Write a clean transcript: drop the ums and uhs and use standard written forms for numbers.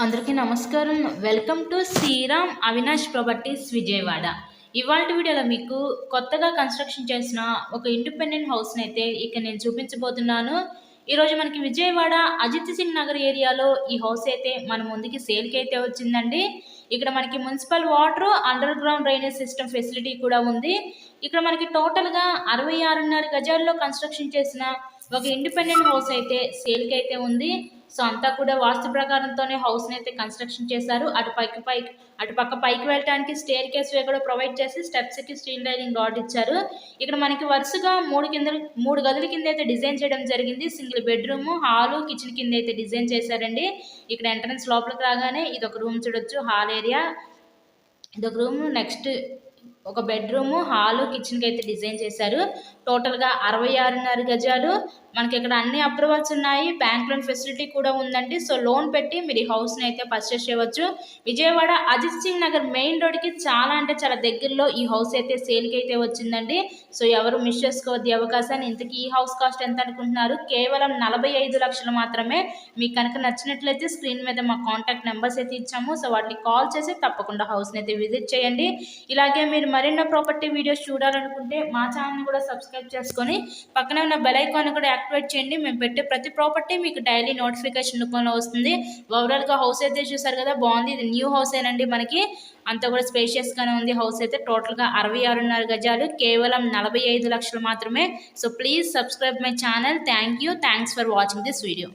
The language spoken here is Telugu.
అందరికీ నమస్కారం. Welcome to Sriram Avinash properties Vijayawada. ఇవాల్టి వీడియోలో మీకు కొత్తగా కన్స్ట్రక్షన్ చేసిన ఒక ఇండిపెండెంట్ హౌస్ని అయితే ఇక్కడ నేను చూపించబోతున్నాను. ఈరోజు మనకి విజయవాడ అజిత్ సింగ్ నగర్ ఏరియాలో ఈ హౌస్ అయితే మన ముందుకి సేల్కి అయితే వచ్చిందండి. ఇక్కడ మనకి municipal water, under ground drainage system facility కూడా ఉంది. ఇక్కడ మనకి టోటల్గా 66.5 గజాల్లో కన్స్ట్రక్షన్ చేసిన ఒక ఇండిపెండెంట్ హౌస్ అయితే సేల్కి అయితే ఉంది. సో అంతా కూడా వాస్తు ప్రకారంతోనే హౌస్ని అయితే కన్స్ట్రక్షన్ చేశారు. అటు పక్క పైకి వెళ్ళడానికి స్టేర్ కేస్ వే కూడా ప్రొవైడ్ చేసి స్టెప్స్కి స్టీల్ డైనింగ్ రాడ్ ఇచ్చారు. ఇక్కడ మనకి వరుసగా మూడు గదుల కింద అయితే డిజైన్ చేయడం జరిగింది. సింగిల్ బెడ్రూమ్, హాలు, కిచెన్ కింద అయితే డిజైన్ చేశారండి. ఇక్కడ ఎంట్రన్స్ లోపలికి రాగానే ఇది ఒక రూమ్ చూడొచ్చు, హాల్ ఏరియా. ఇదొక రూమ్, నెక్స్ట్ ఒక బెడ్రూమ్, హాలు, కిచెన్కి అయితే డిజైన్ చేశారు. టోటల్గా 66.5 గజాలు. మనకి ఇక్కడ అన్ని అప్రూవల్స్ ఉన్నాయి, బ్యాంక్ లోన్ ఫెసిలిటీ కూడా ఉందండి. సో లోన్ పెట్టి మీరు ఈ హౌస్ని అయితే పర్చేస్ చేయవచ్చు. విజయవాడ అజిత్ సింగ్ నగర్ మెయిన్ రోడ్కి చాలా అంటే చాలా దగ్గరలో ఈ హౌస్ అయితే సేల్కి అయితే వచ్చిందండి. సో ఎవరు మిస్ చేసుకోవద్దు ఈ అవకాశాన్ని. ఇంతకీ ఈ హౌస్ కాస్ట్ ఎంత అనుకుంటున్నారు? కేవలం 45 లక్షలు మాత్రమే. మీకు కనుక నచ్చినట్లయితే స్క్రీన్ మీద మా కాంటాక్ట్ నెంబర్స్ అయితే ఇచ్చాము. సో వాటికి కాల్ చేసి తప్పకుండా హౌస్ని అయితే విజిట్ చేయండి. ఇలాగే మీరు మరిన్నో ప్రాపర్టీ వీడియోస్ చూడాలనుకుంటే మా ఛానల్ని కూడా సబ్స్క్రైబ్ చేసుకొని పక్కనే ఉన్న బెల్ ఐకాన్ కూడా యాక్టివేట్ చేయండి. మేము పెట్టే ప్రతి ప్రాపర్టీ మీకు డైలీ నోటిఫికేషన్ రూపంలో వస్తుంది. ఓవరాల్గా హౌస్ అయితే చూసారు కదా, బాగుంది. ఇది న్యూ హౌస్ ఏనండి. మనకి అంతా కూడా స్పేషియస్గానే ఉంది. హౌస్ అయితే టోటల్గా 66.5 గజాలు, కేవలం 45 లక్షలు మాత్రమే. So please subscribe my channel. Thanks for watching this video.